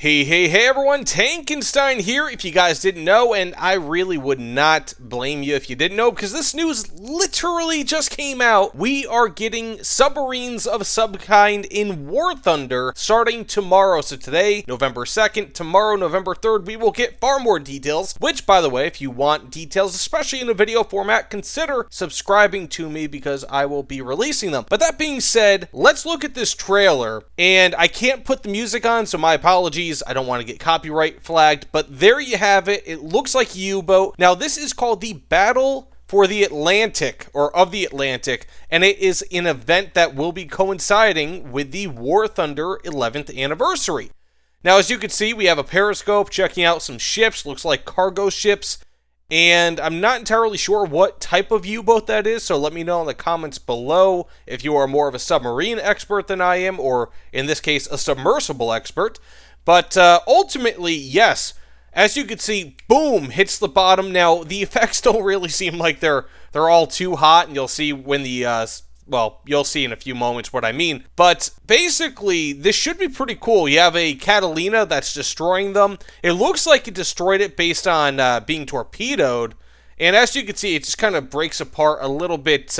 Hey everyone, Tankenstein here, if you guys didn't know, and I really would not blame you if you didn't know, because this news literally just came out. We are getting submarines of some kind in War Thunder starting tomorrow. So today, November 2nd, tomorrow, November 3rd, we will get far more details, which, by the way, if you want details, especially in a video format, consider subscribing to me because I will be releasing them. But that being said, let's look at this trailer, and I can't put the music on, so my apologies. I don't want to get copyright flagged, but there you have it. It looks like a U-boat. Now, this is called the Battle for the Atlantic, or of the Atlantic, and it is an event that will be coinciding with the War Thunder 11th anniversary. Now, as you can see, we have a periscope checking out some ships, looks like cargo ships, and I'm not entirely sure what type of U-boat that is, so let me know in the comments below if you are more of a submarine expert than I am, or in this case, a submersible expert. But ultimately, yes, as you can see, boom, hits the bottom. Now, the effects don't really seem like they're all too hot, and you'll see when the, well, you'll see in a few moments what I mean. But basically, this should be pretty cool. You have a Catalina that's destroying them. It looks like it destroyed it based on being torpedoed. And as you can see, it just kind of breaks apart a little bit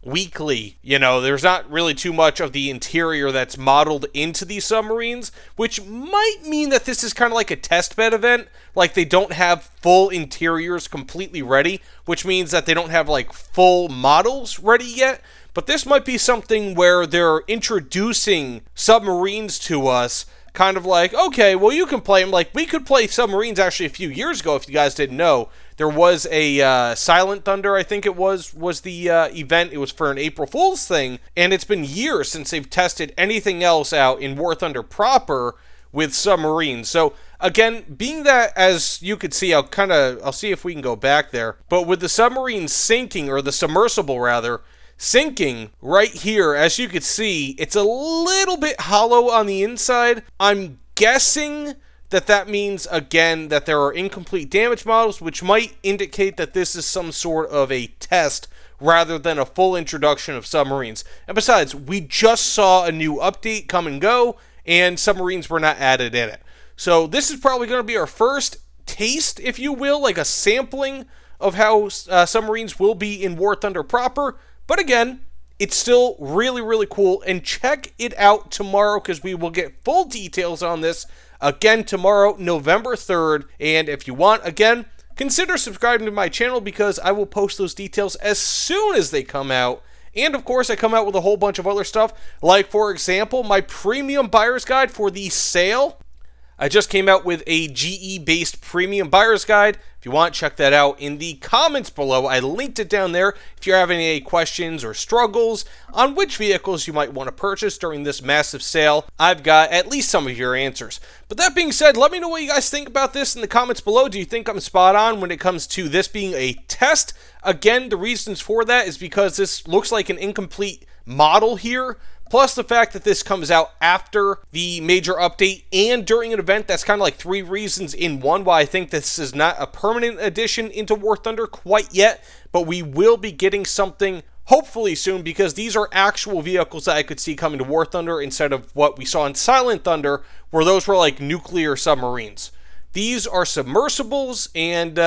weakly. You know, there's not really too much of the interior that's modeled into these submarines, which might mean that this is kind of like a test bed event. Like, they don't have full interiors completely ready, which means that they don't have like full models ready yet. But this might be something where they're introducing submarines to us, kind of like, okay, well, you can play them. Like, we could play submarines actually a few years ago, if you guys didn't know. There was a Silent Thunder, I think it was the event. It was for an April Fool's thing, and it's been years since they've tested anything else out in War Thunder proper with submarines. So, again, being that, as you could see, I'll see if we can go back there, but with the submarine sinking, or the submersible rather, sinking right here, as you could see, it's a little bit hollow on the inside. I'm guessing that means, again, that there are incomplete damage models, which might indicate that this is some sort of a test rather than a full introduction of submarines. And besides, we just saw a new update come and go, and submarines were not added in it. So this is probably going to be our first taste, if you will, like a sampling of how submarines will be in War Thunder proper. But again, it's still really, really cool, and check it out tomorrow because we will get full details on this again tomorrow, November 3rd. And if you want, again, consider subscribing to my channel because I will post those details as soon as they come out. And of course, I come out with a whole bunch of other stuff, like, for example, my premium buyer's guide for the sale. I just came out with a GE-based premium buyer's guide. If you want, check that out in the comments below. I linked it down there if you're having any questions or struggles on which vehicles you might want to purchase during this massive sale. I've got at least some of your answers. But that being said, let me know what you guys think about this in the comments below. Do you think I'm spot on when it comes to this being a test? Again, the reasons for that is because this looks like an incomplete model here. Plus the fact that this comes out after the major update and during an event, that's kind of like three reasons in one why I think this is not a permanent addition into War Thunder quite yet, but we will be getting something hopefully soon because these are actual vehicles that I could see coming to War Thunder instead of what we saw in Silent Thunder, where those were like nuclear submarines. These are submersibles and,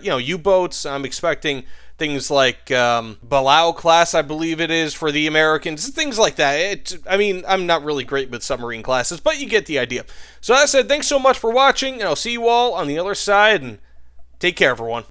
you know, U-boats. I'm expecting things like Balao class, I believe it is, for the Americans, things like that. I mean, I'm not really great with submarine classes, but you get the idea. So that said, thanks so much for watching, and I'll see you all on the other side, and take care, everyone.